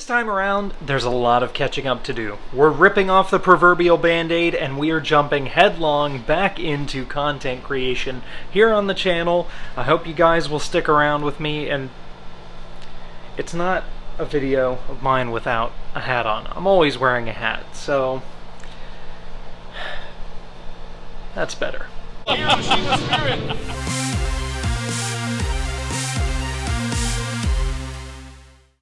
This time around, there's a lot of catching up to do. We're ripping off the proverbial band-aid and we are jumping headlong back into content creation here on the channel. I hope you guys will stick around with me, and it's not a video of mine without a hat on. I'm always wearing a hat, so that's better.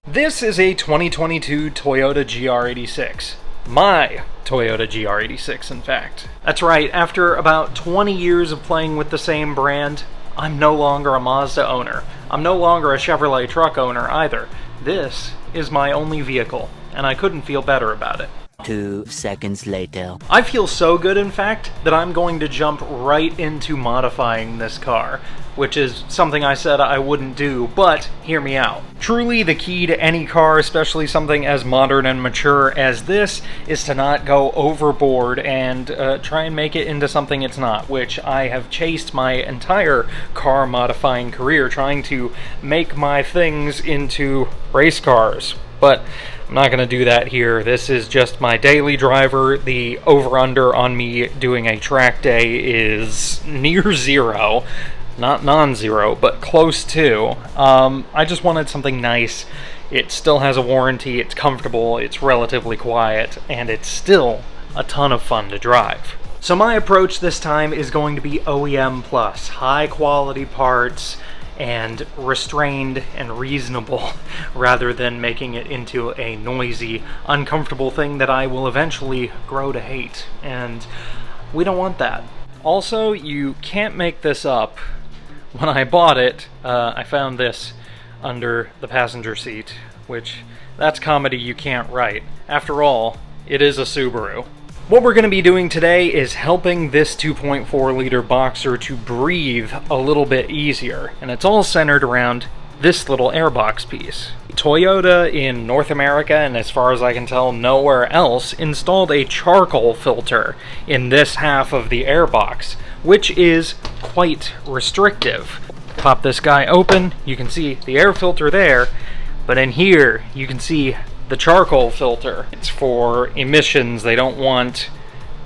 This is a 2022 Toyota GR86. My Toyota GR86, in fact. That's right, after about 20 years of playing with the same brand, I'm no longer a Mazda owner. I'm no longer a Chevrolet truck owner either. This is my only vehicle, and I couldn't feel better about it. 2 seconds later. I feel so good, in fact, that I'm going to jump right into modifying this car, which is something I said I wouldn't do, but hear me out. Truly, the key to any car, especially something as modern and mature as this, is to not go overboard and try and make it into something it's not, which I have chased my entire car modifying career, trying to make my things into race cars. But I'm not going to do that here. This is just my daily driver. The over-under on me doing a track day is near zero. Not non-zero, but close to. I just wanted something nice. It still has a warranty, it's comfortable, it's relatively quiet, and it's still a ton of fun to drive. So my approach this time is going to be OEM plus, high quality parts, and restrained and reasonable, rather than making it into a noisy, uncomfortable thing that I will eventually grow to hate, and we don't want that. Also, you can't make this up. When I bought it, I found this under the passenger seat, which, that's comedy you can't write. After all, it is a Subaru. What we're going to be doing today is helping this 2.4 liter Boxer to breathe a little bit easier, and it's all centered around this little Airbox piece. Toyota in North America, and as far as I can tell nowhere else, installed a charcoal filter in this half of the Airbox, which is quite restrictive. Pop this guy open, you can see the air filter there, but in here you can see the charcoal filter. It's for emissions. They don't want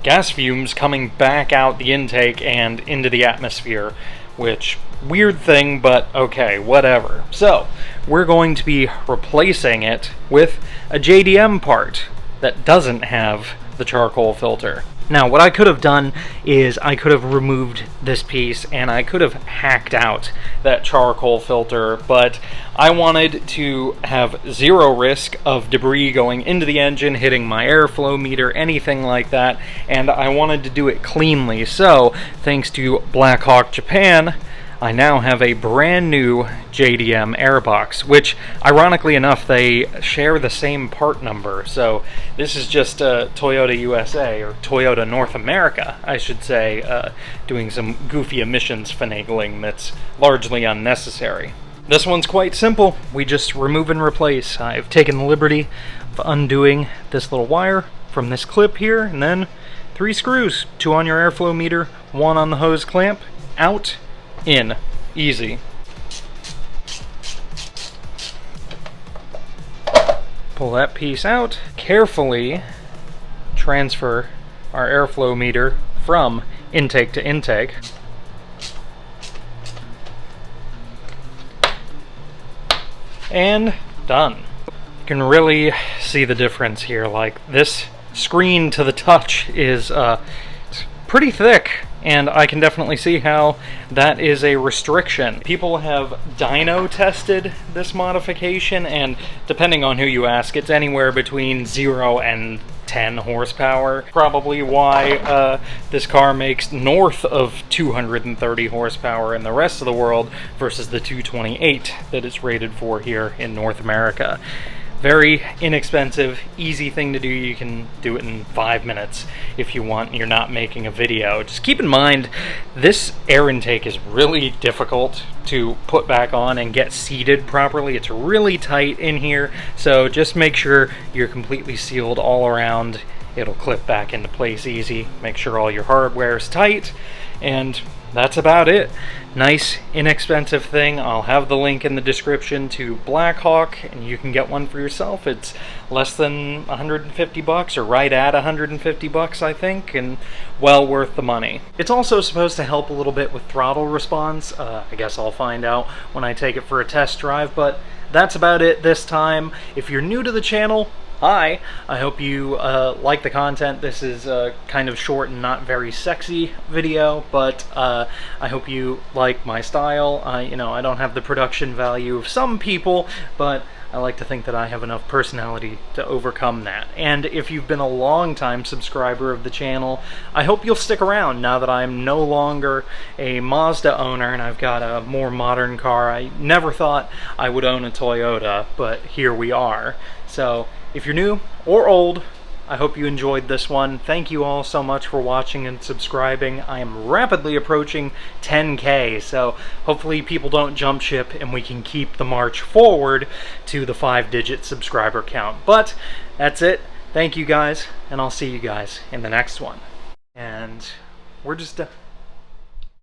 gas fumes coming back out the intake and into the atmosphere, which, weird thing, but okay, whatever. So, we're going to be replacing it with a JDM part that doesn't have the charcoal filter. Now, what I could have done is I could have removed this piece and I could have hacked out that charcoal filter, but I wanted to have zero risk of debris going into the engine, hitting my airflow meter, anything like that, and I wanted to do it cleanly. So, thanks to Black Hawk Japan, I now have a brand new JDM Airbox, which, ironically enough, they share the same part number. So this is just Toyota USA, or Toyota North America, I should say, doing some goofy emissions finagling that's largely unnecessary. This one's quite simple. We just remove and replace. I've taken the liberty of undoing this little wire from this clip here, and then 3 screws, 2 on your airflow meter, 1 on the hose clamp, out, in. Easy. Pull that piece out. Carefully transfer our airflow meter from intake to intake. And done. You can really see the difference here. Like, this screen to the touch is it's pretty thick. And I can definitely see how that is a restriction. People have dyno tested this modification, and depending on who you ask, it's anywhere between 0 and 10 horsepower. Probably why this car makes north of 230 horsepower in the rest of the world versus the 228 that it's rated for here in North America. Very inexpensive, easy thing to do. You can do it in 5 minutes if you want and you're not making a video. Just keep in mind, this air intake is really difficult to put back on and get seated properly. It's really tight in here, so just make sure you're completely sealed all around. It'll clip back into place easy. Make sure all your hardware is tight, and that's about it. Nice, inexpensive thing. I'll have the link in the description to Blackhawk, and you can get one for yourself. It's less than 150 bucks, or right at 150 bucks, I think, and well worth the money. It's also supposed to help a little bit with throttle response. I guess I'll find out when I take it for a test drive, but that's about it this time. If you're new to the channel, hi, I hope you like the content. This is a kind of short and not very sexy video, but I hope you like my style. You know, I don't have the production value of some people, but I like to think that I have enough personality to overcome that. And if you've been a long-time subscriber of the channel, I hope you'll stick around now that I'm no longer a Mazda owner and I've got a more modern car. I never thought I would own a Toyota, but here we are. So if you're new or old, I hope you enjoyed this one. Thank you all so much for watching and subscribing. I am rapidly approaching 10K, so hopefully people don't jump ship and we can keep the march forward to the 5-digit subscriber count. But that's it. Thank you guys, and I'll see you guys in the next one. And we're just done.